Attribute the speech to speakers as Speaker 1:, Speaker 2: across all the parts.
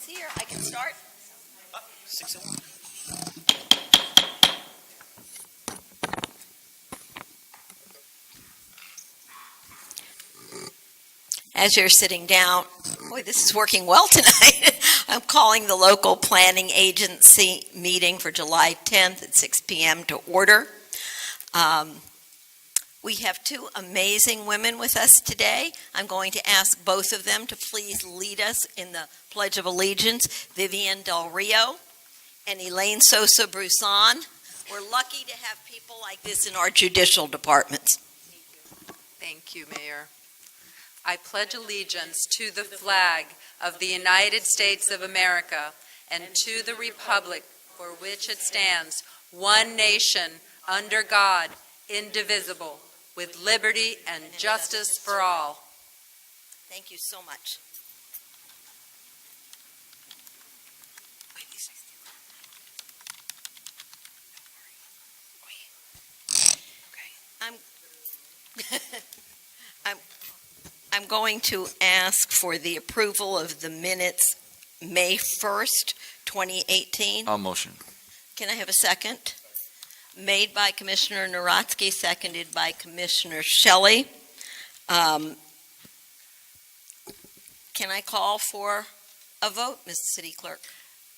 Speaker 1: Everyone's here. I can start.
Speaker 2: 6:01.
Speaker 1: As you're sitting down, boy, this is working well tonight. I'm calling the local planning agency meeting for July 10th at 6 p.m. to order. We have two amazing women with us today. I'm going to ask both of them to please lead us in the Pledge of Allegiance. Vivian Del Rio and Elaine Sosa Bruson. We're lucky to have people like this in our judicial departments.
Speaker 3: Thank you, Mayor. I pledge allegiance to the flag of the United States of America and to the republic for which it stands, one nation, under God, indivisible, with liberty and justice for all.
Speaker 1: Thank you so much. I'm going to ask for the approval of the minutes May 1st, 2018.
Speaker 2: I'll motion.
Speaker 1: Can I have a second? Made by Commissioner Narotsky, seconded by Commissioner Shelley. Can I call for a vote, Ms. City Clerk?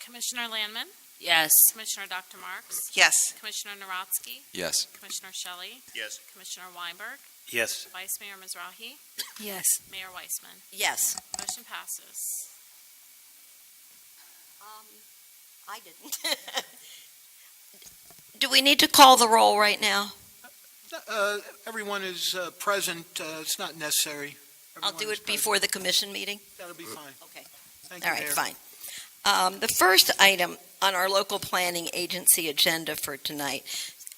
Speaker 4: Commissioner Landman,
Speaker 1: Yes.
Speaker 4: Commissioner Dr. Marks,
Speaker 3: Yes.
Speaker 4: Commissioner Narotsky,
Speaker 2: Yes.
Speaker 4: Commissioner Shelley,
Speaker 2: Yes.
Speaker 4: Commissioner Weinberg,
Speaker 2: Yes.
Speaker 4: Vice Mayor Mizrahi,
Speaker 1: Yes.
Speaker 4: Mayor Weissman.
Speaker 1: Yes.
Speaker 4: Motion passes.
Speaker 1: I didn't. Do we need to call the roll right now?
Speaker 5: Everyone is present. It's not necessary.
Speaker 1: I'll do
Speaker 5: Everyone is
Speaker 1: it before the commission meeting.
Speaker 5: present. That'll be fine.
Speaker 1: Okay.
Speaker 5: Thank you,
Speaker 1: All right,
Speaker 5: Mayor.
Speaker 1: fine. The first item on our local planning agency agenda for tonight,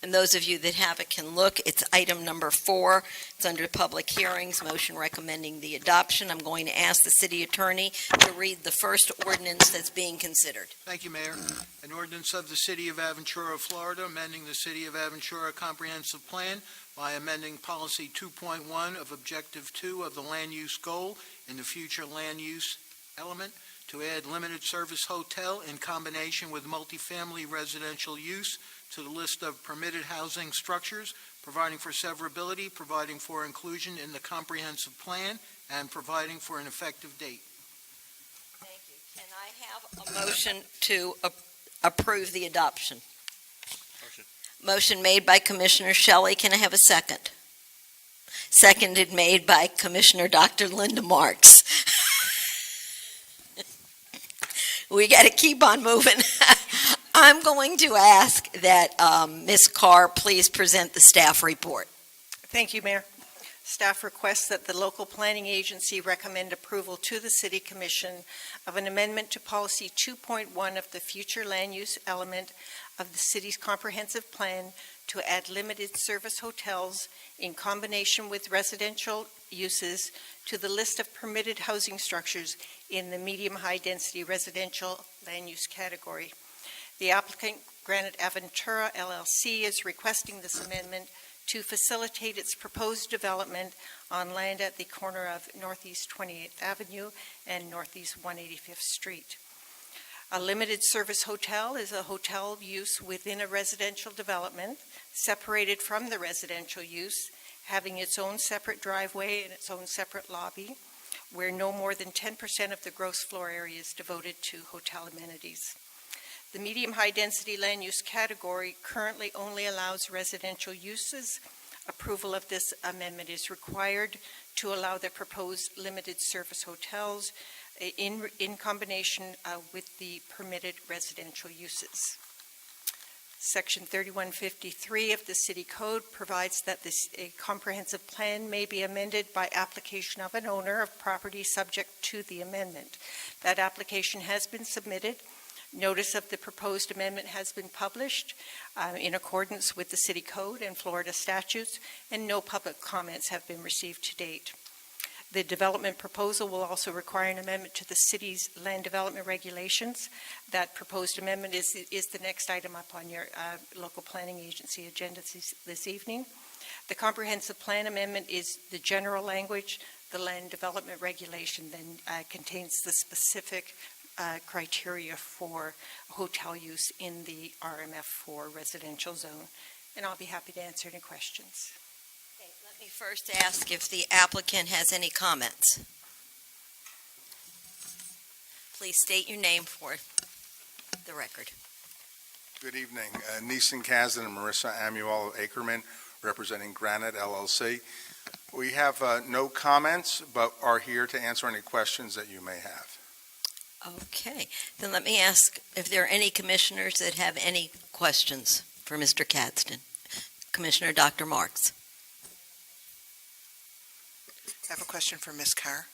Speaker 1: and those of you that have it can look, it's item number 4. It's under public hearings, motion recommending the adoption. I'm going to ask the city attorney to read the first ordinance that's being considered.
Speaker 5: Thank you, Mayor. An ordinance of the City of Aventura, Florida, amending the City of Aventura Comprehensive Plan by amending Policy 2.1 of Objective 2 of the Land Use Goal in the future land use element to add limited service hotel in combination with multifamily residential use to the list of permitted housing structures, providing for severability, providing for inclusion in the comprehensive plan, and providing for an effective date.
Speaker 1: Thank you. Can I have a motion to approve the adoption?
Speaker 2: Motion.
Speaker 1: Motion made by Commissioner Shelley. Can I have a second? Seconded made by Commissioner Dr. Linda Marks. We got to keep on moving. I'm going to ask that Ms. Carr please present the staff report.
Speaker 6: Thank you, Mayor. Staff requests that the local planning agency recommend approval to the City Commission of an amendment to Policy 2.1 of the future land use element of the city's comprehensive plan to add limited service hotels in combination with residential uses to the list of permitted housing structures in the medium-high density residential land use category. The applicant, Granite Ventura LLC, is requesting this amendment to facilitate its proposed development on land at the corner of Northeast 28th Avenue and Northeast 185th Street. A limited service hotel is a hotel use within a residential development, separated from the residential use, having its own separate driveway and its own separate lobby, where no more than 10% of the gross floor area is devoted to hotel amenities. The medium-high density land use category currently only allows residential uses. Approval of this amendment is required to allow the proposed limited service hotels in combination with the permitted residential uses. Section 3153 of the City Code provides that a comprehensive plan may be amended by application of an owner of property subject to the amendment. That application has been submitted. Notice of the proposed amendment has been published in accordance with the City Code and Florida statutes, and no public comments have been received to date. The development proposal will also require an amendment to the city's land development regulations. That proposed amendment is the next item up on your local planning agency agenda this evening. The comprehensive plan amendment is the general language. The land development regulation then contains the specific criteria for hotel use in the RMF4 residential zone. And I'll be happy to answer any questions.
Speaker 1: Okay, let me first ask if the applicant has any comments. Please state your name for the record.
Speaker 7: Good evening. Neeson Kazan and Marissa Amuel Ackerman, representing Granite LLC. We have no comments, but are here to answer any questions that you may have.
Speaker 1: Okay, then let me ask if there are any commissioners that have any questions for Mr. Cadston. Commissioner Dr. Marks.
Speaker 8: I have a question for Ms. Carr.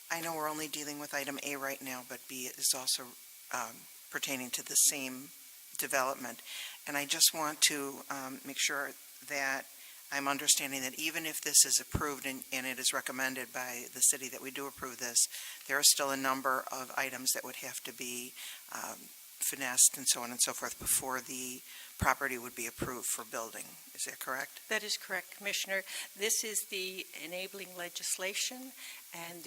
Speaker 8: I know we're only dealing with item A right now, but B is also pertaining to the same development. And I just want to make sure that I'm understanding that even if this is approved and it is recommended by the city that we do approve this, there are still a number of items that would have to be finessed and so on and so forth before the property would be approved for building. Is that correct?
Speaker 6: That is correct, Commissioner. This is the enabling legislation, and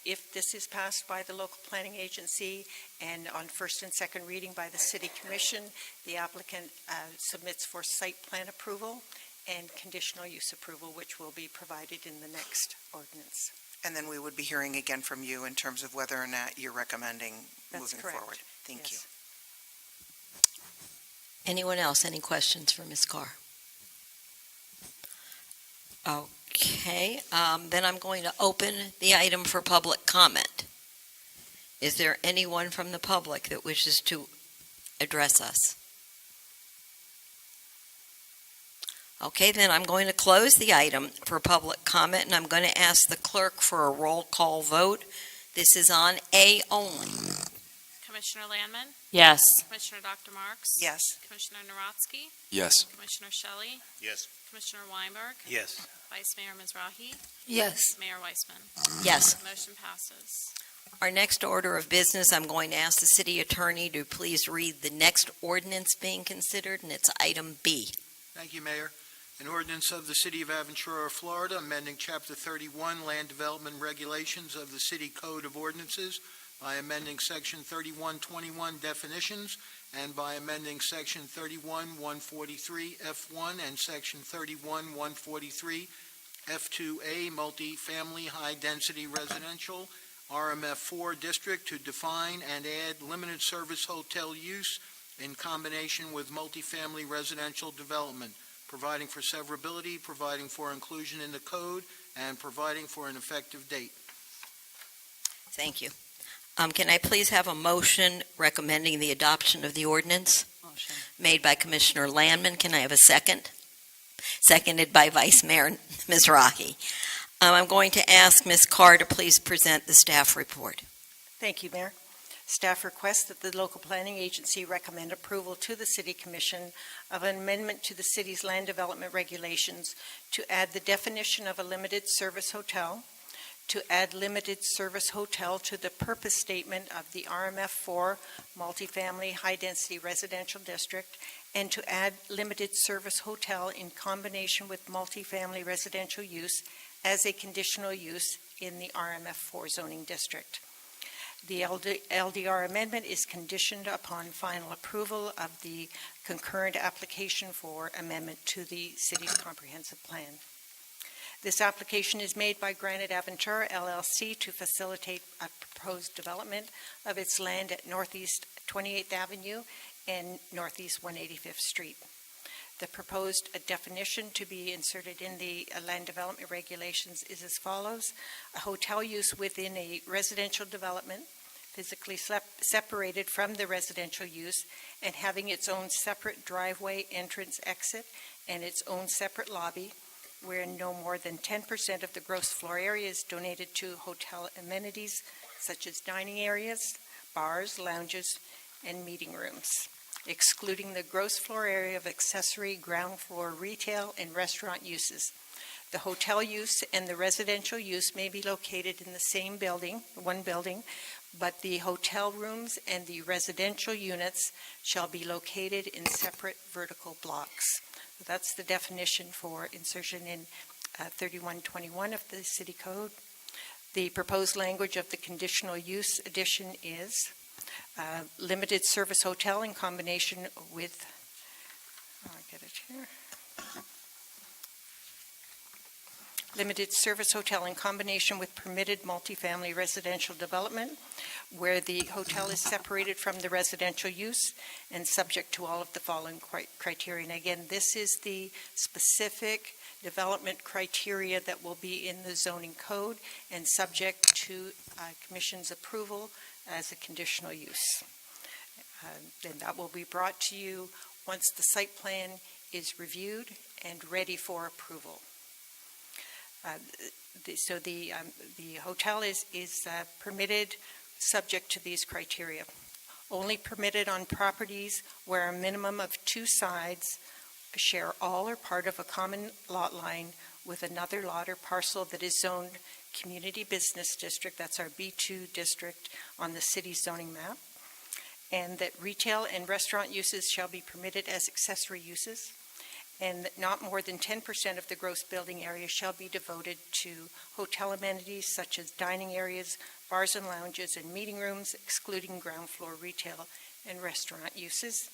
Speaker 6: if this is passed by the local planning agency and on first and second reading by the City Commission, the applicant submits for site plan approval and conditional use approval, which will be provided in the next ordinance.
Speaker 8: And then we would be hearing again from you in terms of whether or not you're recommending
Speaker 6: That's
Speaker 8: moving
Speaker 6: correct.
Speaker 8: forward. Thank you.
Speaker 6: Yes.
Speaker 1: Anyone else? Any questions for Ms. Carr? Okay, then I'm going to open the item for public comment. Is there anyone from the public that wishes to address us? Okay, then I'm going to close the item for public comment, and I'm going to ask the clerk for a roll call vote. This is on A only.
Speaker 4: Commissioner Landman,
Speaker 9: Yes.
Speaker 4: Commissioner Dr. Marks.
Speaker 8: Yes.
Speaker 4: Commissioner Narotsky,
Speaker 2: Yes.
Speaker 4: Commissioner Shelley,
Speaker 2: Yes.
Speaker 4: Commissioner Weinberg,
Speaker 2: Yes.
Speaker 4: Vice Mayor Mizrahi,
Speaker 9: Yes.
Speaker 4: Mayor Weisman.
Speaker 1: Yes.
Speaker 4: Motion passes.
Speaker 1: Our next order of business, I'm going to ask the city attorney to please read the next ordinance being considered, and it's item B.
Speaker 5: Thank you, Mayor. An ordinance of the City of Aventura, Florida, amending Chapter 31 Land Development Regulations of the City Code of Ordinances by amending Section 3121 definitions and by amending Section 31143 F1 and Section 31143 F2A multifamily high-density residential RMF4 district to define and add limited service hotel use in combination with multifamily residential development, providing for severability, providing for inclusion in the code, and providing for an effective date.
Speaker 1: Thank you. Can I please have a motion recommending the adoption of the ordinance?
Speaker 9: Motion.
Speaker 1: Made by Commissioner Landman. Can I have a second? Seconded by Vice Mayor Mizrahi. I'm going to ask Ms. Carr to please present the staff report.
Speaker 6: Thank you, Mayor. Staff requests that the local planning agency recommend approval to the City Commission of an amendment to the city's land development regulations to add the definition of a limited service hotel, to add limited service hotel to the purpose statement of the RMF4 multifamily high-density residential district, and to add limited service hotel in combination with multifamily residential use as a conditional use in the RMF4 zoning district. The LDR amendment is conditioned upon final approval of the concurrent application for amendment to the city's comprehensive plan. This application is made by Granite Ventura LLC to facilitate a proposed development of its land at Northeast 28th Avenue and Northeast 185th Street. The proposed definition to be inserted in the land development regulations is as follows: a hotel use within a residential development, physically separated from the residential use and having its own separate driveway, entrance, exit, and its own separate lobby, where no more than 10% of the gross floor area is donated to hotel amenities such as dining areas, bars, lounges, and meeting rooms, excluding the gross floor area of accessory ground floor retail and restaurant uses. The hotel use and the residential use may be located in the same building, one building, but the hotel rooms and the residential units shall be located in separate vertical blocks. That's the definition for insertion in 3121 of the City Code. The proposed language of the conditional use addition is limited service hotel in combination with, I'll get it here. Limited service hotel in combination with permitted multifamily residential development where the hotel is separated from the residential use and subject to all of the following criteria. And again, this is the specific development criteria that will be in the zoning code and subject to Commission's approval as a conditional use. Then that will be brought to you once the site plan is reviewed and ready for approval. So the hotel is permitted subject to these criteria. Only permitted on properties where a minimum of two sides share all or part of a common lot line with another lot or parcel that is zoned Community Business District, that's our B2 district on the city's zoning map, and that retail and restaurant uses shall be permitted as accessory uses, and that not more than 10% of the gross building area shall be devoted to hotel amenities such as dining areas, bars and lounges, and meeting rooms, excluding ground floor retail and restaurant uses.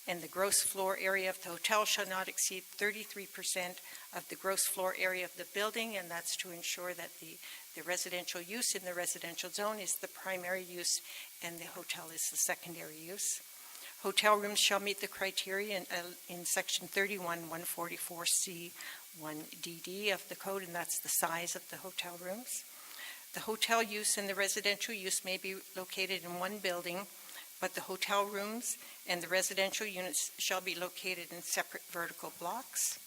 Speaker 6: And the gross floor area of the hotel shall not exceed 33% of the gross floor area of the building, and that's to ensure that the residential use in the residential zone is the primary use and the hotel is the secondary use. Hotel rooms shall meet the criteria in Section 31-144C1DD of the code, and that's the size of the hotel rooms. The hotel use and the residential use may be located in one building, but the hotel rooms and the residential units shall be located in separate vertical blocks.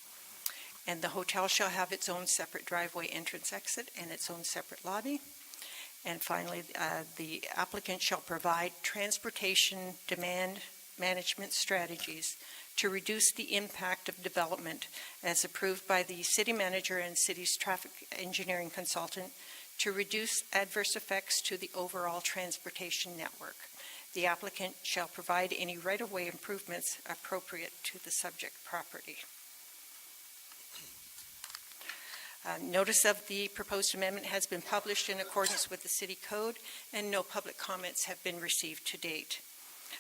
Speaker 6: And the hotel shall have its own separate driveway entrance exit and its own separate lobby. And finally, the applicant shall provide transportation demand management strategies to reduce the impact of development as approved by the city manager and city's traffic engineering consultant to reduce adverse effects to the overall transportation network. The applicant shall provide any right-of-way improvements appropriate to the subject property. Notice of the proposed amendment has been published in accordance with the city code, and no public comments have been received to date.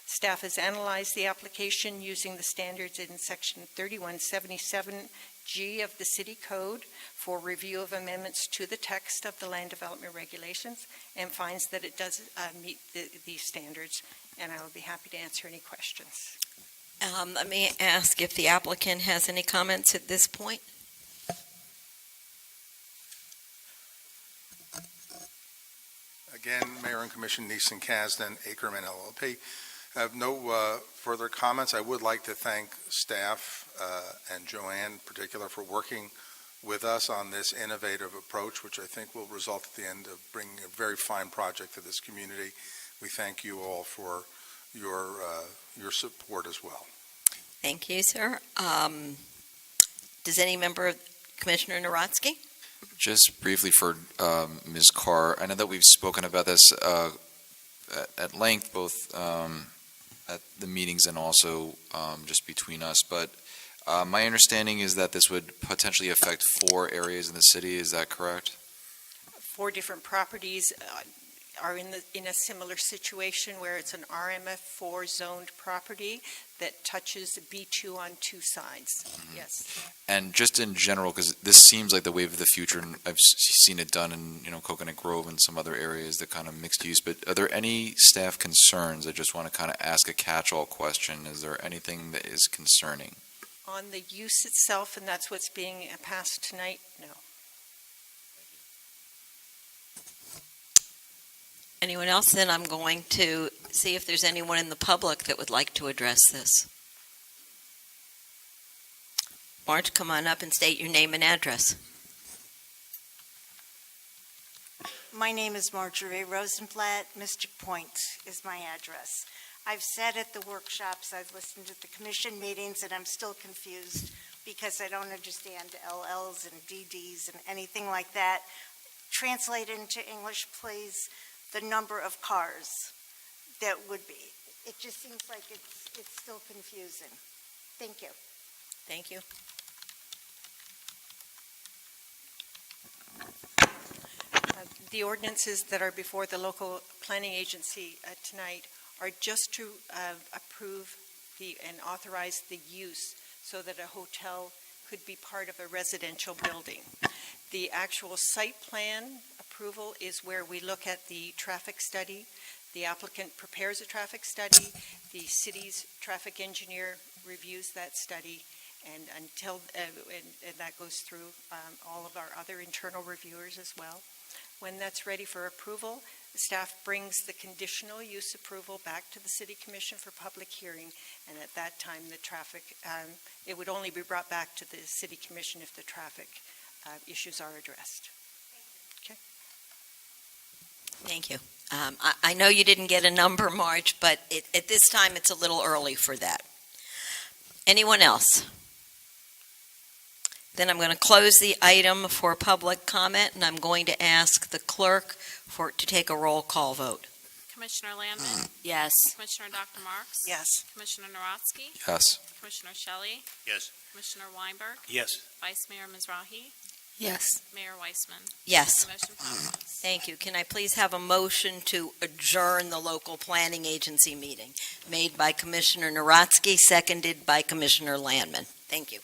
Speaker 6: Staff has analyzed the application using the standards in Section 3177G of the City Code for review of amendments to the text of the land development regulations and finds that it does meet these standards, and I will be happy to answer any questions.
Speaker 1: Let me ask if the applicant has any comments at this point.
Speaker 7: Again, Mayor and Commission, Neeson Kasdan, Ackerman LLP. I have no further comments. I would like to thank staff and Joanne in particular for working with us on this innovative approach, which I think will result at the end of bringing a very fine project to this community. We thank you all for your support as well.
Speaker 1: Thank you, sir. Does any member of Commissioner Narodsky?
Speaker 9: Just briefly for Ms. Carr, I know that we've spoken about this at length, both at the meetings and also just between us, but my understanding is that this would potentially affect 4 areas in the city. Is that correct?
Speaker 6: 4 different properties are in a similar situation where it's an RMF4 zoned property that touches B2 on 2 sides. Mm-hmm. Yes.
Speaker 9: And just in general, because this seems like the wave of the future, and I've seen it done in Coconut Grove and some other areas that kind of mixed use. But are there any staff concerns? I just want to kind of ask a catch-all question. Is there anything that is concerning?
Speaker 6: On the use itself, and that's what's being passed tonight, no.
Speaker 1: Anyone else? Then I'm going to see if there's anyone in the public that would like to address this. Why don't you come on up and state your name and address?
Speaker 10: My name is Marjorie Rosenblatt. Mr. Point is my address. I've sat at the workshops, I've listened to the commission meetings, and I'm still confused because I don't understand LLs and DDs and anything like that. Translate into English, please, the number of cars that would be. It just seems like it's still confusing. Thank you.
Speaker 6: Thank you. The ordinances that are before the local planning agency tonight are just to approve and authorize the use so that a hotel could be part of a residential building. The actual site plan approval is where we look at the traffic study. The applicant prepares a traffic study. The city's traffic engineer reviews that study, and until and that goes through all of our other internal reviewers as well. When that's ready for approval, the staff brings the conditional use approval back to the City Commission for public hearing, and at that time, the traffic, it would only be brought back to the City Commission if the traffic issues are addressed.
Speaker 1: Thank you. I know you didn't get a number, Marge, but at this time, it's a little early for that. Anyone else? Then I'm going to close the item for public comment, and I'm going to ask the clerk to take a roll call vote.
Speaker 4: Commissioner Landman,
Speaker 1: Yes.
Speaker 4: Commissioner Dr. Marks,
Speaker 8: Yes.
Speaker 4: Commissioner Narodsky,
Speaker 9: Yes.
Speaker 4: Commissioner Shelley,
Speaker 2: Yes.
Speaker 4: Commissioner Weinberg,
Speaker 2: Yes.
Speaker 4: Vice Mayor Mizrahi,
Speaker 1: Yes.
Speaker 4: Mayor Weissman.
Speaker 1: Yes.
Speaker 4: Motion passes.
Speaker 1: Thank you. Can I please have a motion to adjourn the local planning agency meeting? Made by Commissioner Narodsky, seconded by Commissioner Landman. Thank you.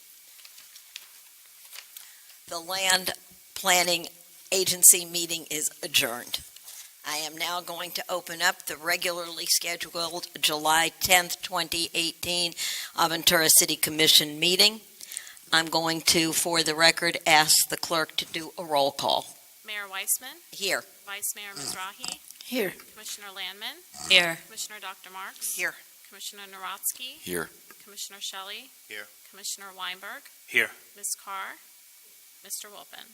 Speaker 1: The Land Planning Agency meeting is adjourned. I am now going to open up the regularly scheduled July 10th, 2018 Ventura City Commission meeting. I'm going to, for the record, ask the clerk to do a roll call.
Speaker 4: Mayor Weissman,
Speaker 1: Here.
Speaker 4: Vice Mayor Mizrahi,
Speaker 1: Here.
Speaker 4: Commissioner Landman,
Speaker 1: Here.
Speaker 4: Commissioner Dr. Marks,
Speaker 8: Here.
Speaker 4: Commissioner Narodsky,
Speaker 9: Here.
Speaker 4: Commissioner Shelley,
Speaker 2: Here.
Speaker 4: Commissioner Weinberg,
Speaker 2: Here.
Speaker 4: Ms. Carr, Mr. Wolpen.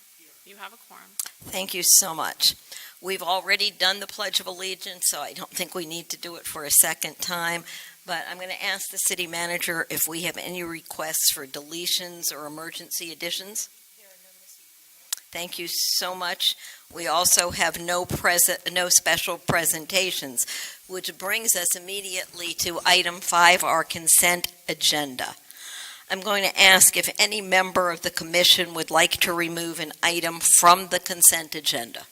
Speaker 4: You have a quorum.
Speaker 1: Thank you so much. We've already done the Pledge of Allegiance, so I don't think we need to do it for a second time. But I'm going to ask the city manager if we have any requests for deletions or emergency additions. Thank you so much. We also have no special presentations, which brings us immediately to item 5, our consent agenda. I'm going to ask if any member of the commission would like to remove an item from the consent agenda.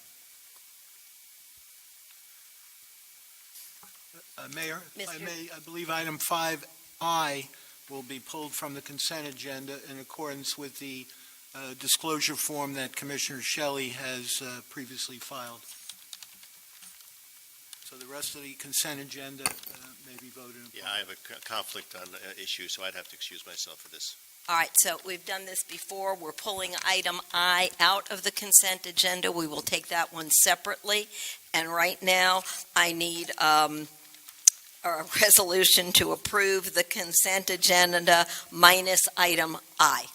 Speaker 5: Mayor, if I
Speaker 1: Mr.
Speaker 5: may, I believe item 5I will be pulled from the consent agenda in accordance with the disclosure form that Commissioner Shelley has previously filed. So the rest of the consent agenda may be voted upon.
Speaker 2: Yeah, I have a conflict on issue, so I'd have to excuse myself for this.
Speaker 1: All right, so we've done this before. We're pulling item I out of the consent agenda. We will take that one separately. And right now, I need a resolution to approve the consent agenda minus item I.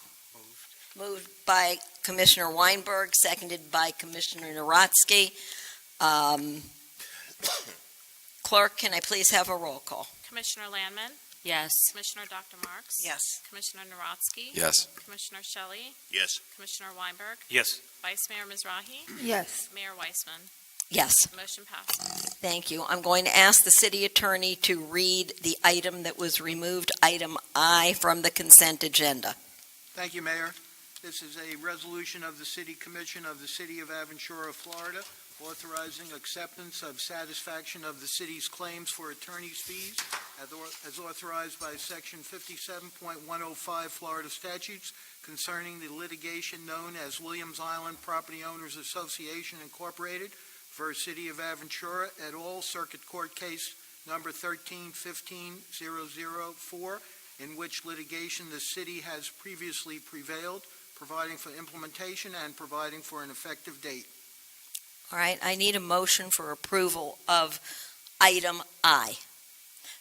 Speaker 1: Moved by Commissioner Weinberg, seconded by Commissioner Narodsky. Clerk, can I please have a roll call?
Speaker 4: Commissioner Landman,
Speaker 1: Yes.
Speaker 4: Commissioner Dr. Marks,
Speaker 8: Yes.
Speaker 4: Commissioner Narodsky,
Speaker 9: Yes.
Speaker 4: Commissioner Shelley,
Speaker 2: Yes.
Speaker 4: Commissioner Weinberg,
Speaker 2: Yes.
Speaker 4: Vice Mayor Mizrahi,
Speaker 1: Yes.
Speaker 4: Mayor Weissman.
Speaker 1: Yes.
Speaker 4: Motion passes.
Speaker 1: Thank you. I'm going to ask the city attorney to read the item that was removed, item I, from the consent agenda.
Speaker 5: Thank you, Mayor. This is a resolution of the City Commission of the City of Aventura, Florida, authorizing acceptance of satisfaction of the city's claims for attorney's fees as authorized by Section 57.105 Florida statutes concerning the litigation known as Williams Island Property Owners Association Incorporated versus City of Aventura et al., Circuit Court Case Number 13-15-004, in which litigation the city has previously prevailed, providing for implementation and providing for an effective date.
Speaker 1: All right, I need a motion for approval of item I,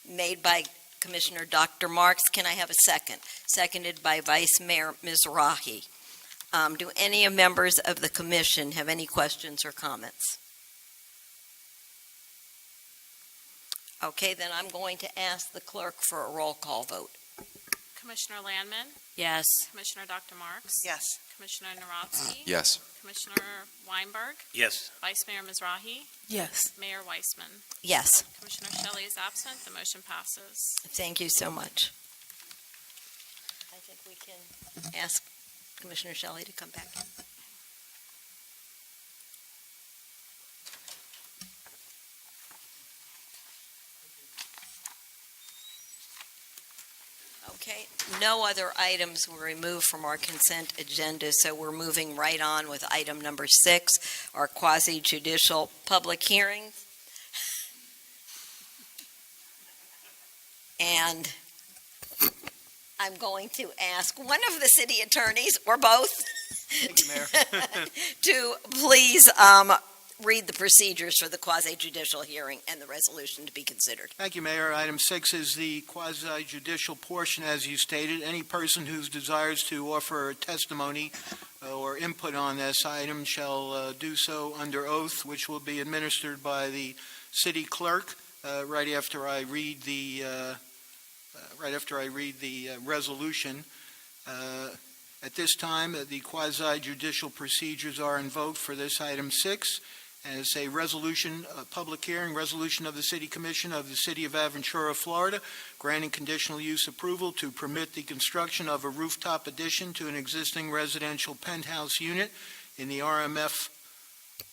Speaker 1: made by Commissioner Dr. Marks. Can I have a second? Seconded by Vice Mayor Mizrahi. Do any members of the commission have any questions or comments? Okay, then I'm going to ask the clerk for a roll call vote.
Speaker 4: Commissioner Landman,
Speaker 1: Yes.
Speaker 4: Commissioner Dr. Marks,
Speaker 8: Yes.
Speaker 4: Commissioner Narodsky,
Speaker 9: Yes.
Speaker 4: Commissioner Weinberg,
Speaker 2: Yes.
Speaker 4: Vice Mayor Mizrahi,
Speaker 1: Yes.
Speaker 4: Mayor Weissman.
Speaker 1: Yes.
Speaker 4: Commissioner Shelley is absent. The motion passes.
Speaker 1: Thank you so much. I think we can ask Commissioner Shelley to come back. Okay, no other items were removed from our consent agenda, so we're moving right on with item number 6, our quasi-judicial public hearings. And I'm going to ask one of the city attorneys, or both,
Speaker 5: Thank you, Mayor.
Speaker 1: to please read the procedures for the quasi-judicial hearing and the resolution to be considered.
Speaker 5: Thank you, Mayor. Item 6 is the quasi-judicial portion, as you stated. Any person who desires to offer testimony or input on this item shall do so under oath, which will be administered by the city clerk right after I read the resolution. At this time, the quasi-judicial procedures are invoked for this item 6. And it's a resolution, a public hearing, resolution of the City Commission of the City of Ventura, Florida, granting conditional use approval to permit the construction of a rooftop addition to an existing residential penthouse unit in the RMF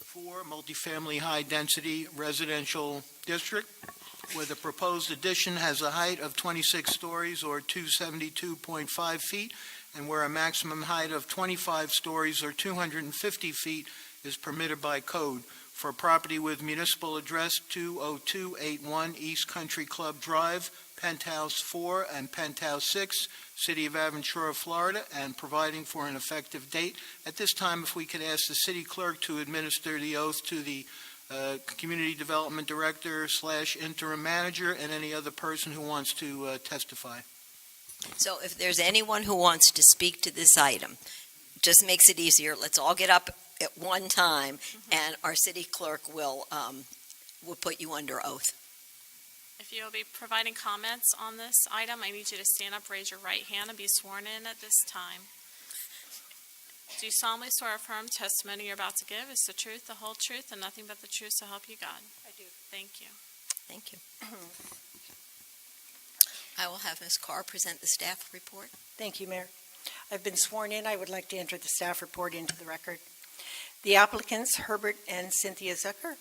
Speaker 5: 4 multifamily high-density residential district, where the proposed addition has a height of 26 stories or 272.5 feet, and where a maximum height of 25 stories or 250 feet is permitted by code, for property with municipal address 20281 East Country Club Drive, Penthouse 4 and Penthouse 6, City of Ventura, Florida, and providing for an effective date. At this time, if we could ask the city clerk to administer the oath to the Community Development Director / interim manager and any other person who wants to testify.
Speaker 1: So if there's anyone who wants to speak to this item, just makes it easier. Let's all get up at one time, and our city clerk will put you under oath.
Speaker 4: If you'll be providing comments on this item, I need you to stand up, raise your right hand, and be sworn in at this time. Do you solemnly swear or affirm testimony you're about to give is the truth, the whole truth, and nothing but the truth, so help you God?
Speaker 6: I do.
Speaker 4: Thank you.
Speaker 1: Thank you. I will have Ms. Carr present the staff report.
Speaker 6: Thank you, Mayor. I've been sworn in. I would like to enter the staff report into the record. The applicants, Herbert and Cynthia Zucker,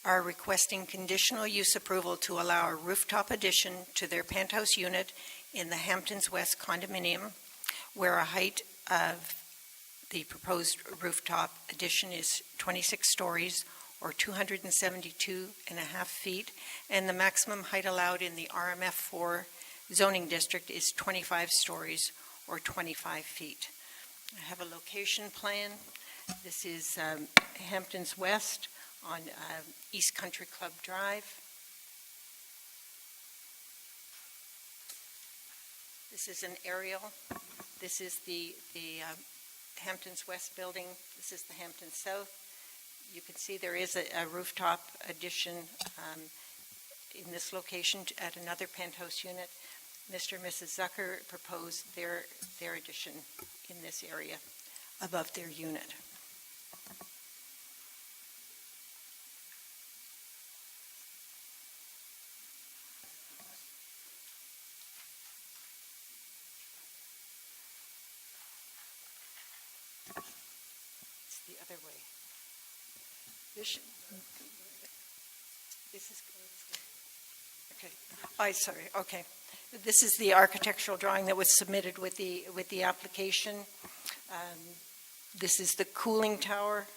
Speaker 6: are requesting conditional use approval to allow a rooftop addition to their penthouse unit in the Hamptons West condominium, where a height of the proposed rooftop addition is 26 stories or 272.5 feet, and the maximum height allowed in the RMF 4 zoning district is 25 stories or 25 feet. I have a location plan. This is Hamptons West on East Country Club Drive. This is an aerial. This is the Hamptons West building. This is the Hamptons South. You can see there is a rooftop addition in this location at another penthouse unit. Mr. and Mrs. Zucker proposed their addition in this area above their unit. It's the other way. This is okay. Oh, sorry. Okay. This is the architectural drawing that was submitted with the application. This is the cooling tower,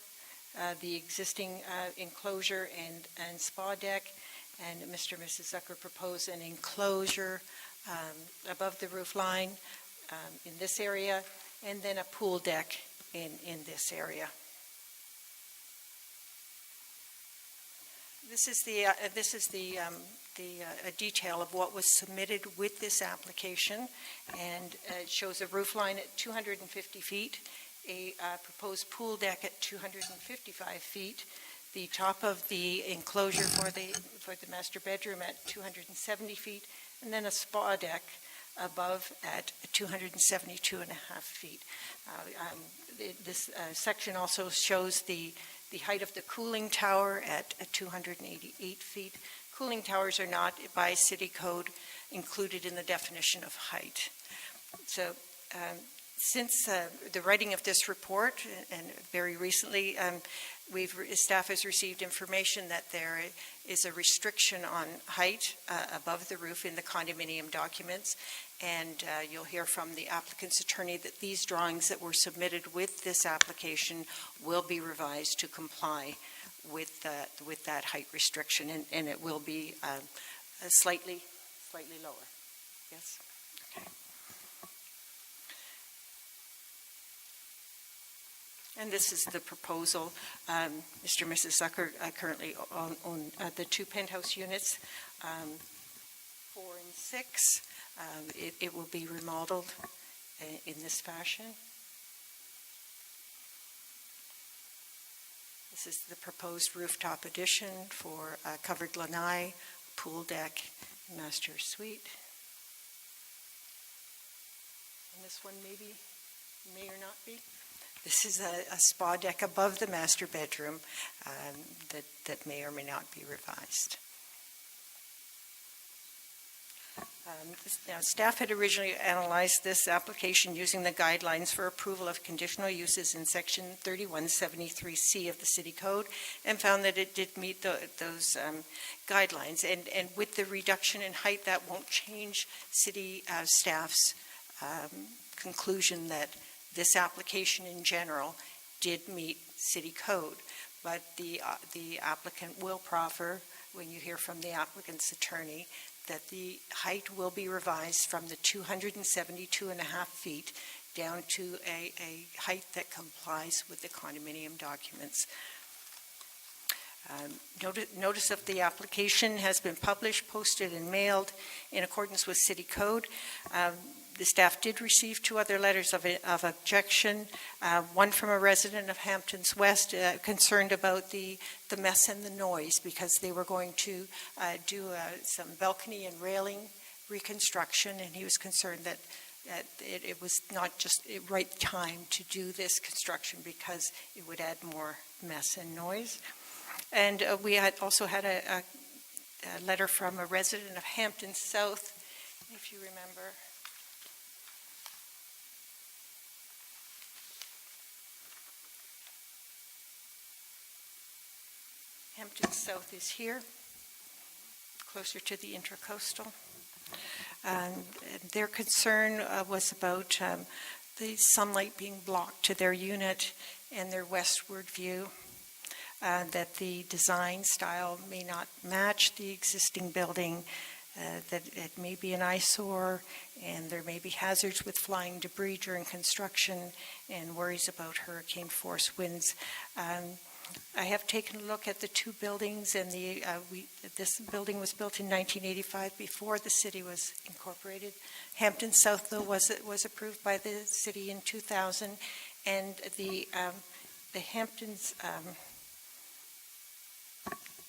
Speaker 6: the existing enclosure and spa deck, and Mr. and Mrs. Zucker proposed an enclosure above the roof line in this area, and then a pool deck in this area. This is a detail of what was submitted with this application, and it shows a roof line at 250 feet, a proposed pool deck at 255 feet, the top of the enclosure for the master bedroom at 270 feet, and then a spa deck above at 272.5 feet. This section also shows the height of the cooling tower at 288 feet. Cooling towers are not, by city code, included in the definition of height. So Since the writing of this report, and very recently, staff has received information that there is a restriction on height above the roof in the condominium documents, and you'll hear from the applicant's attorney that these drawings that were submitted with this application will be revised to comply with that height restriction, and it will be slightly lower. Yes? Okay. And this is the proposal. Mr. and Mrs. Zucker currently own the 2 penthouse units, 4 and 6. It will be remodeled in this fashion. This is the proposed rooftop addition for covered lanai, pool deck, master suite. And this one may or not be. This is a spa deck above the master bedroom that may or may not be revised. Now, staff had originally analyzed this application using the guidelines for approval of conditional uses in Section 3173C of the City Code and found that it did meet those guidelines. And with the reduction in height, that won't change City staff's conclusion that this application in general did meet City Code. But the applicant will proffer, when you hear from the applicant's attorney, that the height will be revised from the 272.5 feet down to a height that complies with the condominium documents. Notice of the application has been published, posted, and mailed in accordance with City Code. The staff did receive 2 other letters of objection, one from a resident of Hamptons West concerned about the mess and the noise because they were going to do some balcony and railing reconstruction, and he was concerned that it was not just the right time to do this construction because it would add more mess and noise. And we had also had a letter from a resident of Hampton South, if you remember. Hampton South is here, closer to the Intracoastal. And their concern was about the sunlight being blocked to their unit and their westward view, that the design style may not match the existing building, that it may be an eyesore, and there may be hazards with flying debris during construction, and worries about hurricane force winds. I have taken a look at the 2 buildings, and this building was built in 1985 before the city was incorporated. Hampton South, though, was approved by the city in 2000, and the Hamptons,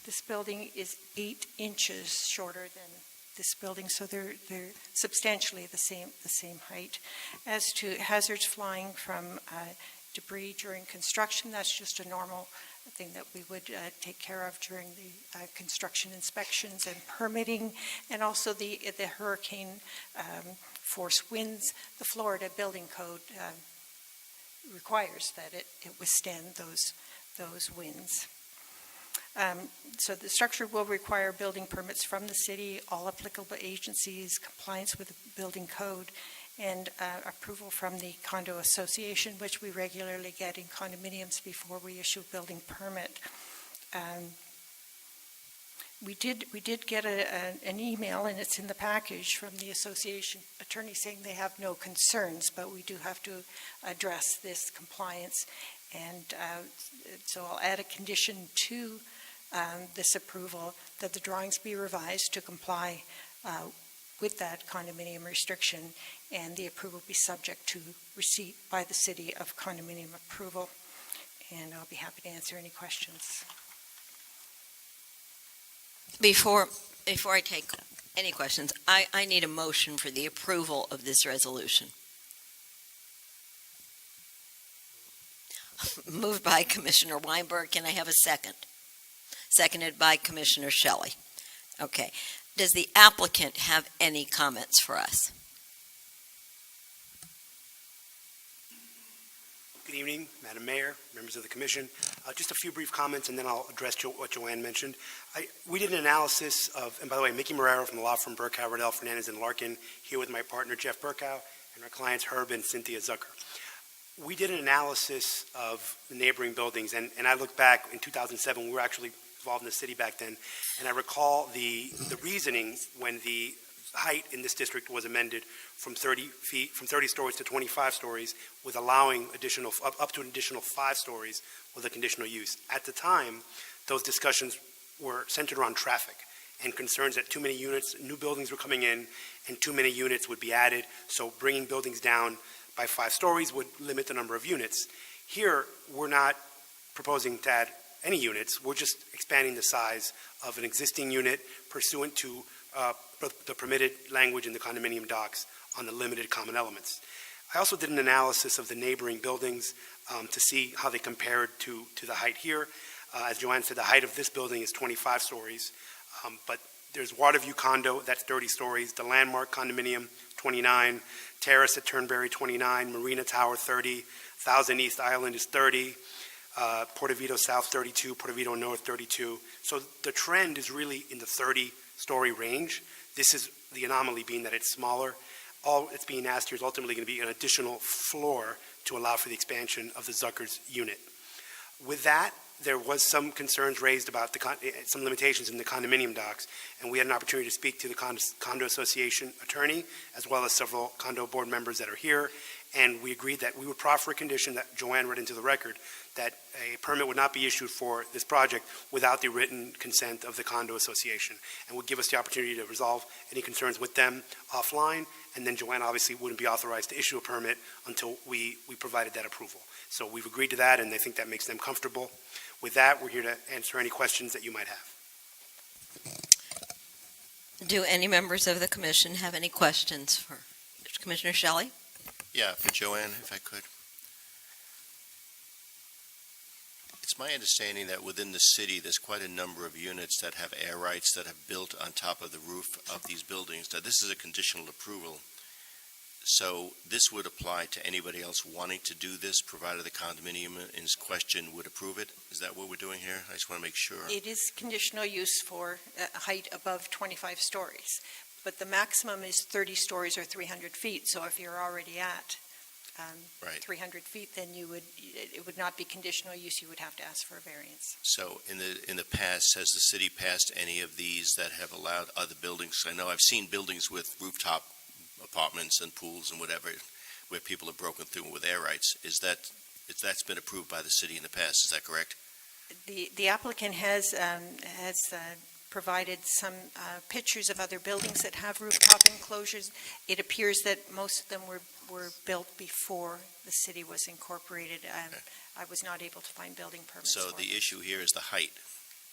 Speaker 6: this building is 8 inches shorter than this building, so they're substantially the same height. As to hazards flying from debris during construction, that's just a normal thing that we would take care of during the construction inspections and permitting, and also the hurricane force winds. The Florida Building Code requires that it withstand those winds. So the structure will require building permits from the city, all applicable agencies, compliance with the building code, and approval from the condo association, which we regularly get in condominiums before we issue a building permit. We did get an email, and it's in the package, from the association attorney saying they have no concerns, but we do have to address this compliance. And so I'll add a condition to this approval that the drawings be revised to comply with that condominium restriction, and the approval be subject to receipt by the city of condominium approval. And I'll be happy to answer any questions.
Speaker 1: Before I take any questions, I need a motion for the approval of this resolution. Moved by Commissioner Weinberg. Can I have a second? Seconded by Commissioner Shelley. Okay. Does the applicant have any comments for us?
Speaker 11: Good evening, Madam Mayor, members of the Commission. Just a few brief comments, and then I'll address what Joanne mentioned. We did an analysis of, and by the way, Mickey Marrero from the law firm Burkow, Riddell, Fernandez, and Larkin, here with my partner Jeff Burkow, and our clients Herb and Cynthia Zucker. We did an analysis of the neighboring buildings, and I look back in 2007, we were actually involved in the city back then, and I recall the reasoning when the height in this district was amended from 30 stories to 25 stories, with allowing up to an additional 5 stories with a conditional use. At the time, those discussions were centered around traffic and concerns that too many units, new buildings were coming in, and too many units would be added, so bringing buildings down by 5 stories would limit the number of units. Here, we're not proposing to add any units, we're just expanding the size of an existing unit pursuant to the permitted language in the condominium docs on the limited common elements. I also did an analysis of the neighboring buildings to see how they compared to the height here. As Joanne said, the height of this building is 25 stories, but there's Waterview Condo, that's 30 stories, the Landmark Condominium, 29, Terrace at Turnberry, 29, Marina Tower, 30, 1000 East Island is 30, Portovito South, 32, Portovito North, 32. So the trend is really in the 30-story range. This is the anomaly being that it's smaller. All it's being asked here is ultimately going to be an additional floor to allow for the expansion of the Zucker's unit. With that, there was some concerns raised about some limitations in the condominium docs, and we had an opportunity to speak to the condo association attorney, as well as several condo board members that are here, and we agreed that we would proffer a condition that Joanne read into the record, that a permit would not be issued for this project without the written consent of the condo association, and would give us the opportunity to resolve any concerns with them offline, and then Joanne obviously wouldn't be authorized to issue a permit until we provided that approval. So we've agreed to that, and I think that makes them comfortable. With that, we're here to answer any questions that you might have.
Speaker 1: Do any members of the commission have any questions for Commissioner Shelley?
Speaker 2: Yeah, for Joanne, if I could. It's my understanding that within the city, there's quite a number of units that have air rights that have built on top of the roof of these buildings. Now, this is a conditional approval, so this would apply to anybody else wanting to do this, provided the condominium in question would approve it. Is that what we're doing here? I just want to make sure.
Speaker 6: It is conditional use for a height above 25 stories, but the maximum is 30 stories or 300 feet. So if you're already at
Speaker 2: Right.
Speaker 6: 300 feet, then it would not be conditional use. You would have to ask for a variance.
Speaker 2: So in the past, has the city passed any of these that have allowed other buildings? I know I've seen buildings with rooftop apartments and pools and whatever, where people have broken through with air rights. That's been approved by the city in the past, is that correct?
Speaker 6: The applicant has provided some pictures of other buildings that have rooftop enclosures. It appears that most of them were built before the city was incorporated. I was not able to find building permits.
Speaker 2: So
Speaker 6: for
Speaker 2: the
Speaker 6: them.
Speaker 2: issue here is the height,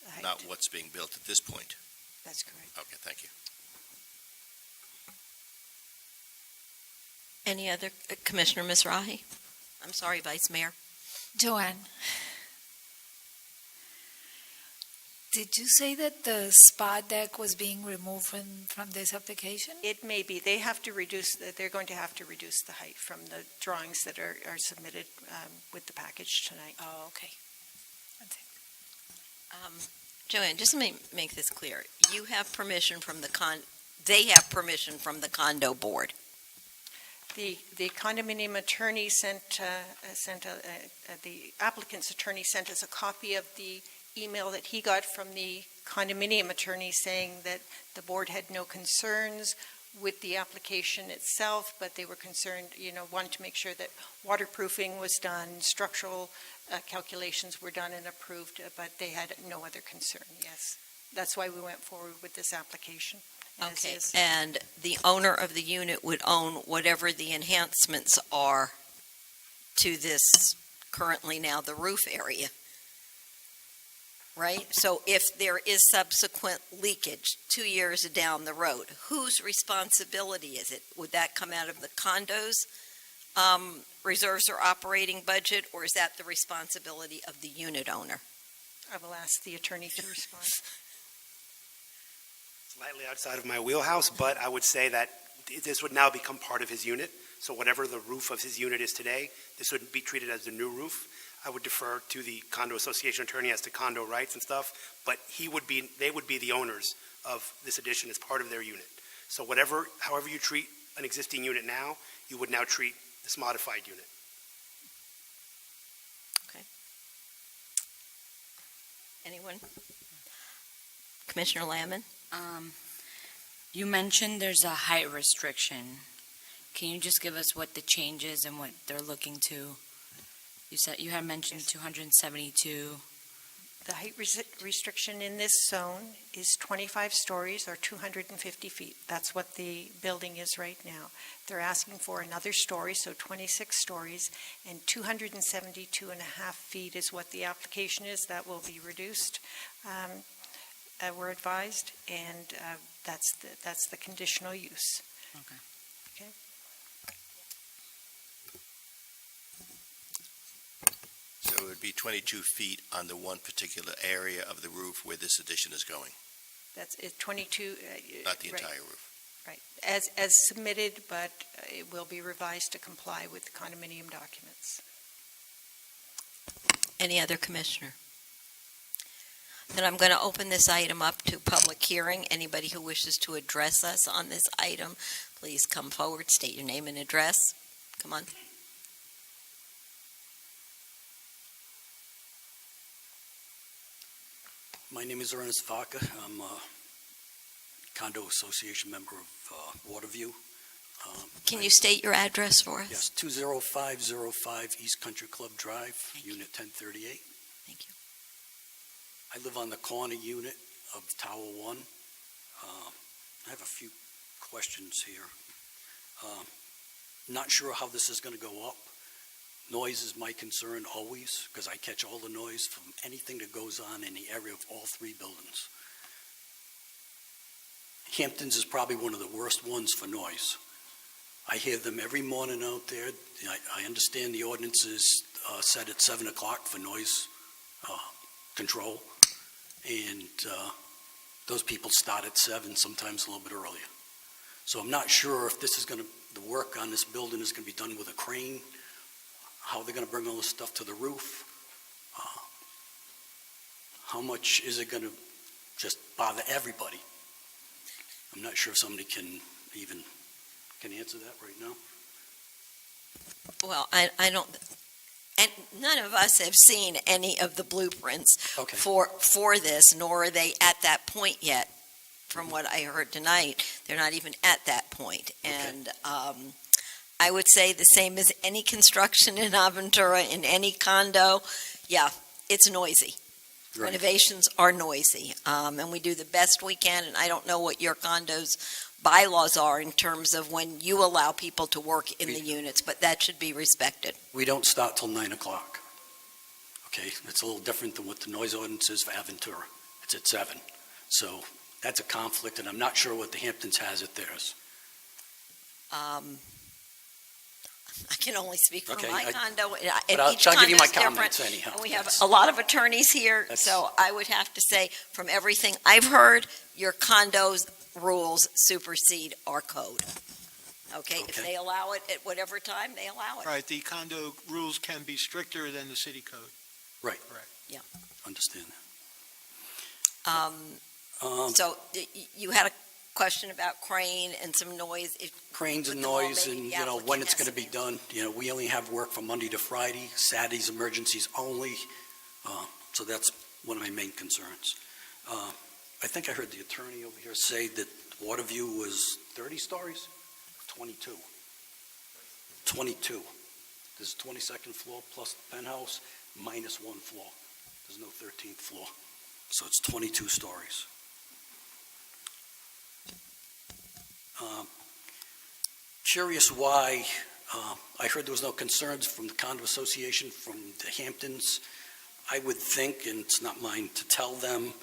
Speaker 6: The height.
Speaker 2: not what's being built at this point.
Speaker 6: That's correct.
Speaker 2: Okay, thank you.
Speaker 1: Any other, Commissioner Mizrahi? I'm sorry, Vice Mayor.
Speaker 12: Joanne, did you say that the spa deck was being removed from this application?
Speaker 6: It may be. They're going to have to reduce the height from the drawings that are submitted with the package tonight.
Speaker 12: Oh, okay. That's it.
Speaker 1: Joanne, just let me make this clear. You have permission from they have permission from the condo board.
Speaker 6: The condominium attorney the applicant's attorney sent us a copy of the email that he got from the condominium attorney saying that the board had no concerns with the application itself, but they were concerned, wanted to make sure that waterproofing was done, structural calculations were done and approved, but they had no other concern, yes. That's why we went forward with this application.
Speaker 1: Okay, and the owner of the unit would own whatever the enhancements are to this currently now the roof area, right? So if there is subsequent leakage 2 years down the road, whose responsibility is it? Would that come out of the condo's reserves or operating budget, or is that the responsibility of the unit owner?
Speaker 6: I will ask the attorney to respond.
Speaker 11: Slightly outside of my wheelhouse, but I would say that this would now become part of his unit. So whatever the roof of his unit is today, this would be treated as the new roof. I would defer to the condo association attorney as to condo rights and stuff, but they would be the owners of this addition as part of their unit. So however you treat an existing unit now, you would now treat this modified unit.
Speaker 1: Anyone? Commissioner Lamon?
Speaker 13: You mentioned there's a height restriction. Can you just give us what the change is and what they're looking to? You had mentioned 272.
Speaker 6: The height restriction in this zone is 25 stories or 250 feet. That's what the building is right now. They're asking for another story, so 26 stories, and 272 and a half feet is what the application is. That will be reduced, we're advised, and that's the conditional use.
Speaker 13: Okay.
Speaker 6: Okay.
Speaker 2: So it would be 22 feet on the one particular area of the roof where this addition is going,
Speaker 6: That's it, 22.
Speaker 2: not the
Speaker 6: right,
Speaker 2: entire roof.
Speaker 6: Right, as submitted, but it will be revised to comply with the condominium documents.
Speaker 1: Any other commissioner? Then I'm going to open this item up to public hearing. Anybody who wishes to address us on this item, please come forward, state your name and address. Come on.
Speaker 14: My name is Ernest Vaca. I'm a condo association member of Waterview.
Speaker 1: Can you state your address for us?
Speaker 14: Yes, 20505 East Country Club Drive, Unit 1038.
Speaker 1: Thank you.
Speaker 14: I live on the corner unit of Tower 1. I have a few questions here. Not sure how this is going to go up. Noise is my concern always, because I catch all the noise from anything that goes on in the area of all three buildings. Hamptons is probably one of the worst ones for noise. I hear them every morning out there. I understand the ordinance is set at 7 o'clock for noise control, and those people start at 7, sometimes a little bit earlier. So I'm not sure if this is going to, the work on this building is going to be done with a crane, how they're going to bring all this stuff to the roof, how much is it going to just bother everybody? I'm not sure if somebody can answer that right now.
Speaker 1: Well, I don't, and none of us have seen any of the blueprints
Speaker 14: Okay.
Speaker 1: for this, nor are they at that point yet. From what I heard tonight, they're not even at that point.
Speaker 14: Okay.
Speaker 1: And I would say the same as any construction in Ventura, in any condo, yeah, it's noisy.
Speaker 14: Right.
Speaker 1: Renovations are noisy, and we do the best we can, and I don't know what your condo's bylaws are in terms of when you allow people to work in the units, but that should be respected.
Speaker 14: We don't start till 9 o'clock. Okay, it's a little different than what the noise ordinance is for Ventura. It's at 7. So that's a conflict, and I'm not sure what the Hamptons has at theirs.
Speaker 1: I can only speak for
Speaker 14: Okay,
Speaker 1: my condo.
Speaker 14: But I'll
Speaker 1: Each
Speaker 14: give you my
Speaker 1: condo's different.
Speaker 14: comments anyhow.
Speaker 1: And we have
Speaker 14: Yes.
Speaker 1: a lot of attorneys here,
Speaker 14: That's-
Speaker 1: so I would have to say, from everything I've heard, your condo's rules supersede our code. Okay, if
Speaker 14: Okay.
Speaker 1: they allow it at whatever time, they allow it.
Speaker 5: Right, the condo rules can be stricter than the city code.
Speaker 14: Right.
Speaker 5: Correct.
Speaker 14: Understand that.
Speaker 1: So you had a question about crane and some noise.
Speaker 14: Cranes and
Speaker 1: With the wall,
Speaker 14: noise
Speaker 1: maybe
Speaker 14: and,
Speaker 1: the
Speaker 14: when
Speaker 1: applicant
Speaker 14: it's
Speaker 1: has
Speaker 14: going to be done. We only have work from Monday to Friday, Saturdays, emergencies only. So that's one of my main concerns. I think I heard the attorney over here say that Waterview was 30 stories? 22. 22. There's a 22nd floor plus the penthouse minus 1 floor. There's no 13th floor. So it's 22 stories. Curious why, I heard there was no concerns from the condo association, from the Hamptons. I would think, and it's not mine to tell them,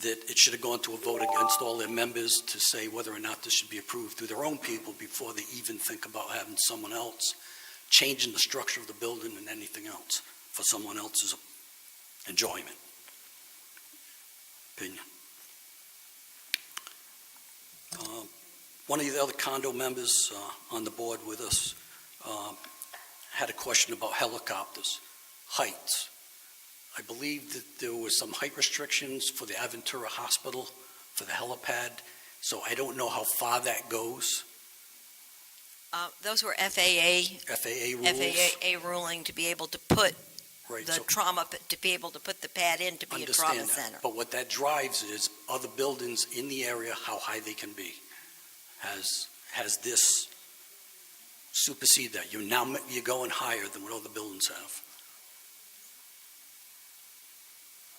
Speaker 14: that it should have gone to a vote against all their members to say whether or not this should be approved through their own people before they even think about having someone else changing the structure of the building and anything else for someone else's enjoyment. Opinion. One of the other condo members on the board with us Had a question about helicopters, heights. I believe that there was some height restrictions for the Ventura Hospital for the helipad, so I don't know how far that goes.
Speaker 1: Those were FAA
Speaker 14: FAA rules.
Speaker 1: ruling to be able to put
Speaker 14: Right,
Speaker 1: the
Speaker 14: so
Speaker 1: trauma, to be able to put the pad in to be a trauma
Speaker 14: understand that.
Speaker 1: center.
Speaker 14: But what that drives is other buildings in the area, how high they can be. Has this supersede that? You're going higher than what other buildings have.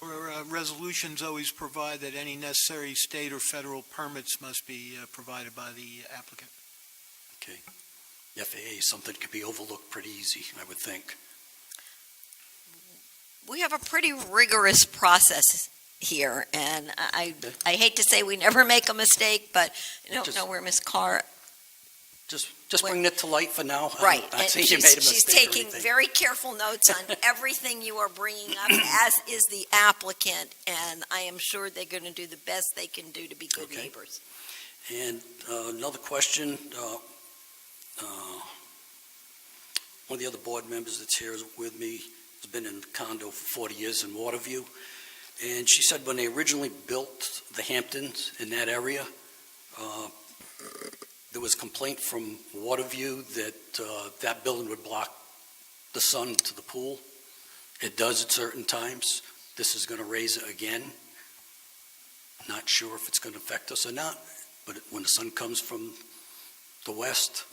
Speaker 5: Our resolutions always provide that any necessary state or federal permits must be provided by the applicant.
Speaker 14: Okay. The FAA is something that could be overlooked pretty easy, I would think.
Speaker 1: We have a pretty rigorous process here, and I hate to say we never make a mistake, but I don't know where Ms. Carr.
Speaker 14: Just bring it to light for now.
Speaker 1: Right,
Speaker 14: I'm not
Speaker 1: and
Speaker 14: saying you made a
Speaker 1: she's
Speaker 14: mistake or
Speaker 1: taking
Speaker 14: anything.
Speaker 1: very careful notes on everything you are bringing up, as is the applicant, and I am sure they're going to do the best they can do to be good
Speaker 14: Okay.
Speaker 1: neighbors.
Speaker 14: And another question, one of the other board members that's here with me has been in the condo for 40 years in Waterview, and she said when they originally built the Hamptons in that area, there was complaint from Waterview that that building would block the sun to the pool. It does at certain times. This is going to raise it again. Not sure if it's going to affect us or not, but when the sun comes from the west,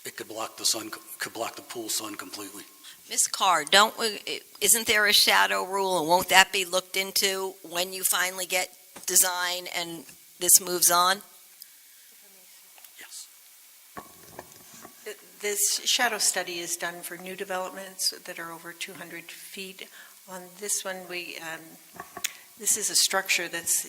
Speaker 14: it could block the sun, could block the pool sun completely.
Speaker 1: Ms. Carr, isn't there a shadow rule, and won't that be looked into when you finally get design and this moves on?
Speaker 14: Yes.
Speaker 6: This shadow study is done for new developments that are over 200 feet. On this one, this is a structure that's,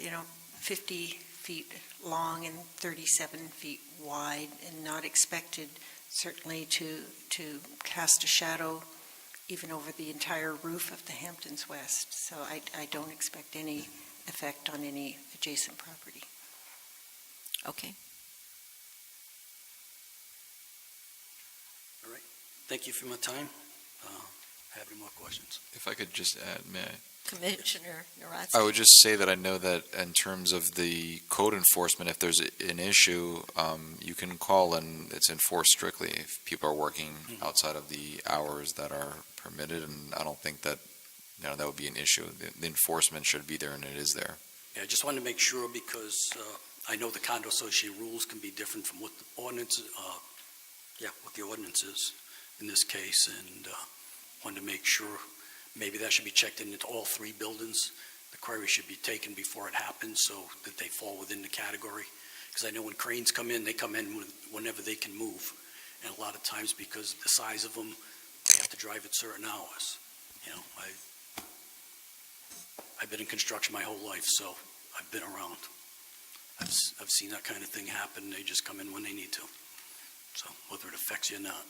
Speaker 6: 50 feet long and 37 feet wide, and not expected certainly to cast a shadow even over the entire roof of the Hamptons West. So I don't expect any effect on any adjacent property.
Speaker 1: Okay.
Speaker 14: All right. Thank you for my time. Have any more questions?
Speaker 9: If I could just add, may I?
Speaker 1: Commissioner Narazzi.
Speaker 9: I would just say that I know that in terms of the code enforcement, if there's an issue, you can call and it's enforced strictly if people are working outside of the hours that are permitted, and I don't think that, that would be an issue. The enforcement should be there, and it is there.
Speaker 14: Yeah, I just wanted to make sure because I know the condo association rules can be different from what the ordinance, what the ordinance is in this case, and wanted to make sure maybe that should be checked into all three buildings. The query should be taken before it happens so that they fall within the category. Because I know when cranes come in, they come in whenever they can move. And a lot of times because of the size of them, they have to drive at certain hours. I've been in construction my whole life, so I've been around. I've seen that kind of thing happen. They just come in when they need to. So whether it affects you or not.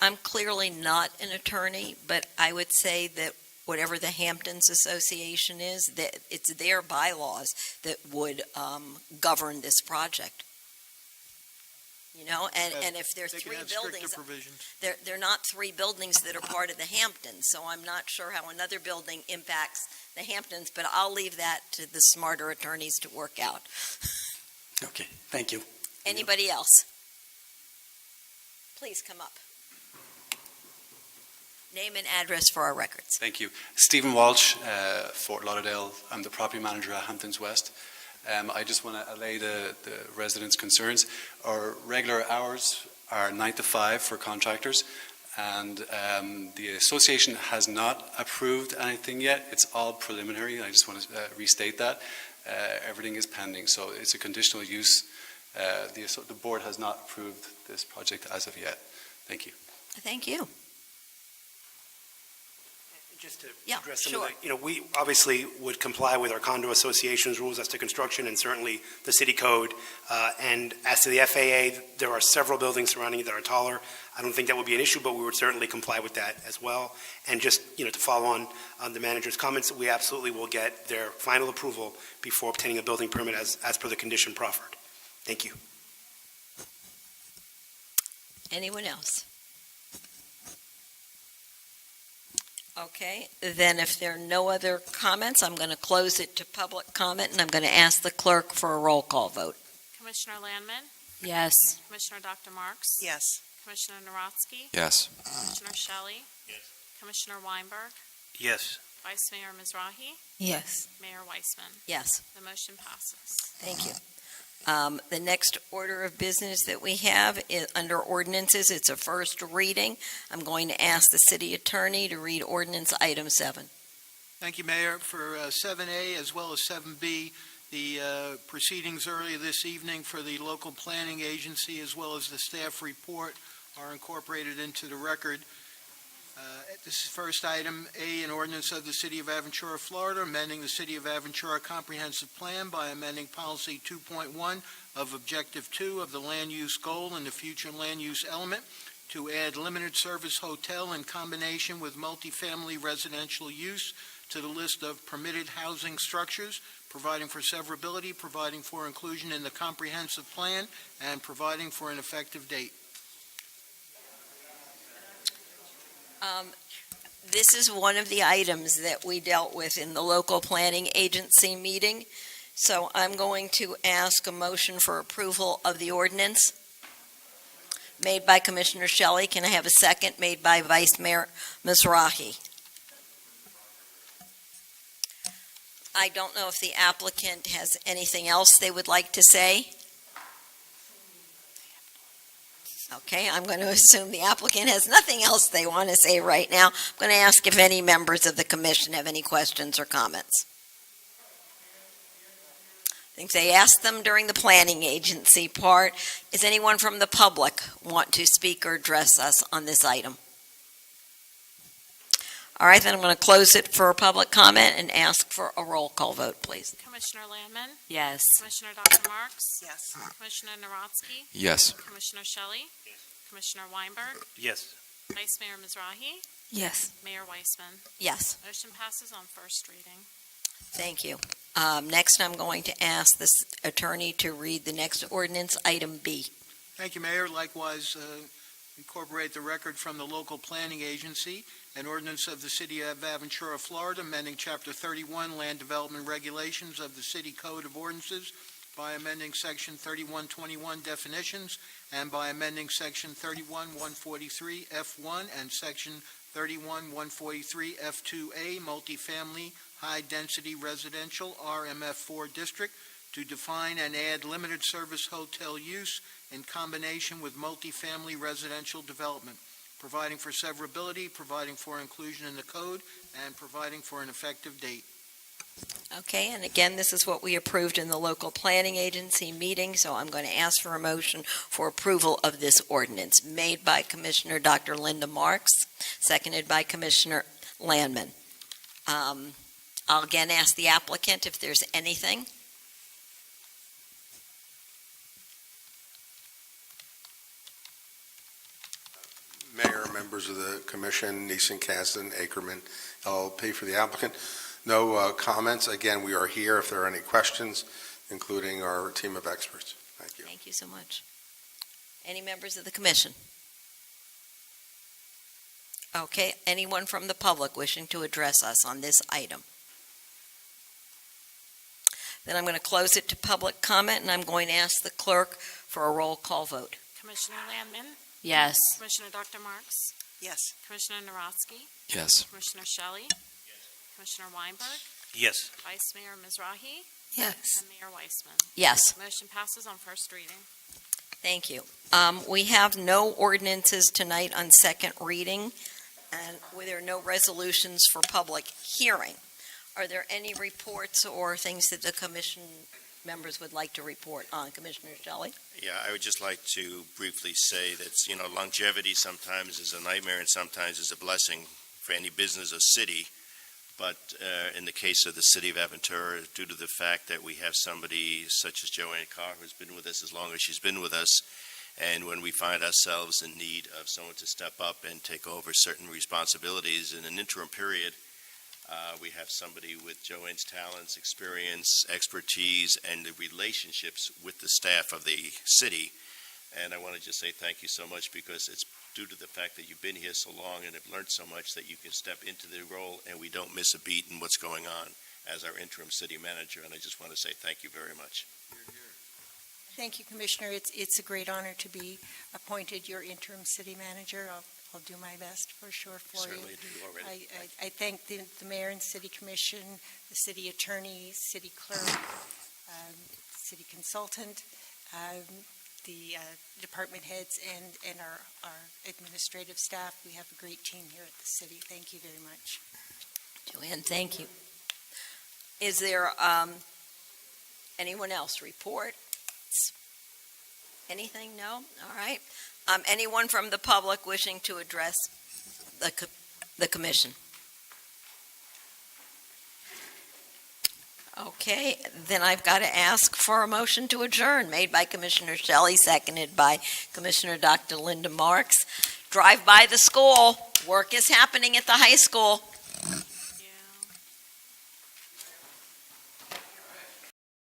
Speaker 1: I'm clearly not an attorney, but I would say that whatever the Hamptons Association is, that it's their bylaws that would govern this project. And if there's
Speaker 5: They can
Speaker 1: three
Speaker 5: have stricter
Speaker 1: buildings,
Speaker 5: provisions.
Speaker 1: they're not three buildings that are part of the Hamptons, so I'm not sure how another building impacts the Hamptons, but I'll leave that to the smarter attorneys to work out.
Speaker 14: Okay, thank you.
Speaker 1: Anybody else? Please come up. Name and address for our records.
Speaker 15: Thank you. Stephen Walsh, Fort Lauderdale. I'm the property manager at Hamptons West. I just want to allay the residents' concerns. Our regular hours are 9 to 5 for contractors, and the association has not approved anything yet. It's all preliminary. I just want to restate that. Everything is pending, so it's a conditional use. The board has not approved this project as of yet. Thank you.
Speaker 1: Thank you.
Speaker 11: Just to
Speaker 1: Yeah,
Speaker 11: address some
Speaker 1: sure.
Speaker 11: of the, we obviously would comply with our condo association's rules as to construction and certainly the city code. And as to the FAA, there are several buildings surrounding it that are taller. I don't think that would be an issue, but we would certainly comply with that as well. And just, to follow on the manager's comments, we absolutely will get their final approval before obtaining a building permit as per the condition proffered. Thank you.
Speaker 1: Anyone else? Okay, then if there are no other comments, I'm going to close it to public comment, and I'm going to ask the clerk for a roll call vote.
Speaker 4: Commissioner Landman,
Speaker 13: Yes.
Speaker 4: Commissioner Dr. Marks,
Speaker 8: Yes.
Speaker 4: Commissioner Narotsky,
Speaker 9: Yes.
Speaker 4: Commissioner Shelley, Commissioner Weinberg,
Speaker 11: Yes.
Speaker 4: Vice Mayor Mizrahi,
Speaker 12: Yes.
Speaker 4: Mayor Weissman.
Speaker 1: Yes.
Speaker 4: The motion passes.
Speaker 1: Thank you. The next order of business that we have is under ordinances. It's a first reading. I'm going to ask the city attorney to read ordinance item 7.
Speaker 5: Thank you, Mayor. For 7A as well as 7B, the proceedings earlier this evening for the local planning agency as well as the staff report are incorporated into the record. This is first item A, an ordinance of the City of Aventura, Florida, amending the City of Aventura Comprehensive Plan by amending Policy 2.1 of Objective 2 of the Land Use Goal and the Future Land Use Element to add limited service hotel in combination with multifamily residential use to the list of permitted housing structures, providing for severability, providing for inclusion in the comprehensive plan, and providing for an effective date.
Speaker 1: This is one of the items that we dealt with in the local planning agency meeting. So I'm going to ask a motion for approval of the ordinance made by Commissioner Shelley. Can I have a second? Made by Vice Mayor Mizrahi. I don't know if the applicant has anything else they would like to say. Okay, I'm going to assume the applicant has nothing else they want to say right now. I'm going to ask if any members of the commission have any questions or comments. I think they asked them during the planning agency part. Does anyone from the public want to speak or address us on this item? All right, then I'm going to close it for public comment and ask for a roll call vote, please.
Speaker 4: Commissioner Landman,
Speaker 13: Yes.
Speaker 4: Commissioner Dr. Marks,
Speaker 8: Yes.
Speaker 4: Commissioner Narotsky,
Speaker 9: Yes.
Speaker 4: Commissioner Shelley, Commissioner Weinberg,
Speaker 11: Yes.
Speaker 4: Vice Mayor Mizrahi,
Speaker 12: Yes.
Speaker 4: Mayor Weissman.
Speaker 1: Yes,
Speaker 4: Motion passes on first reading.
Speaker 1: thank you. Next, I'm going to ask this attorney to read the next ordinance, item B.
Speaker 5: Thank you, Mayor. Likewise, incorporate the record from the local planning agency, an ordinance of the City of Ventura, Florida, amending Chapter 31 Land Development Regulations of the City Code of Ordinances by amending Section 3121 definitions and by amending Section 31143 F1 and Section 31143 F2A multifamily high-density residential RMF4 district to define and add limited service hotel use in combination with multifamily residential development, providing for severability, providing for inclusion in the code, and providing for an effective date.
Speaker 1: Okay, and again, this is what we approved in the local planning agency meeting, so I'm going to ask for a motion for approval of this ordinance, made by Commissioner Dr. Linda Marks, seconded by Commissioner Landman. I'll again ask the applicant if there's anything.
Speaker 7: Mayor, members of the commission, Neeson, Kasdan, Ackerman, LLP for the applicant. No comments. Again, we are here if there are any questions, including our team of experts. Thank you.
Speaker 1: Thank you so much. Any members of the commission? Okay, anyone from the public wishing to address us on this item? Then I'm going to close it to public comment, and I'm going to ask the clerk for a roll call vote.
Speaker 4: Commissioner Landman,
Speaker 13: Yes.
Speaker 4: Commissioner Dr. Marks,
Speaker 8: Yes.
Speaker 4: Commissioner Narotsky,
Speaker 9: Yes.
Speaker 4: Commissioner Shelley, Commissioner Weinberg,
Speaker 11: Yes.
Speaker 4: Vice Mayor Mizrahi,
Speaker 12: Yes.
Speaker 4: and Mayor Weissman.
Speaker 1: Yes.
Speaker 4: Motion passes on first reading.
Speaker 1: Thank you. We have no ordinances tonight on second reading, and there are no resolutions for public hearing. Are there any reports or things that the commission members would like to report on? Commissioner Shelley?
Speaker 2: Yeah, I would just like to briefly say that, longevity sometimes is a nightmare and sometimes is a blessing for any business or city. But in the case of the city of Aventura, due to the fact that we have somebody such as Joanne Carr, who's been with us as long as she's been with us, and when we find ourselves in need of someone to step up and take over certain responsibilities in an interim period, we have somebody with Joanne's talents, experience, expertise, and the relationships with the staff of the city. And I want to just say thank you so much, because it's due to the fact that you've been here so long and have learned so much that you can step into the role and we don't miss a beat in what's going on as our interim city manager. And I just want to say thank you very much.
Speaker 6: Thank you, Commissioner. It's a great honor to be appointed your interim city manager. I'll do my best for sure for you.
Speaker 2: Certainly do already.
Speaker 6: I thank the mayor and city commission, the city attorney, city clerk, city consultant, the department heads, and our administrative staff. We have a great team here at the city. Thank you very much.
Speaker 1: Joanne, thank you. Is there anyone else report? Anything? No? All right. Anyone from the public wishing to address the commission? Okay, then I've got to ask for a motion to adjourn, made by Commissioner Shelley, seconded by Commissioner Dr. Linda Marks. Drive by the school. Work is happening at the high school.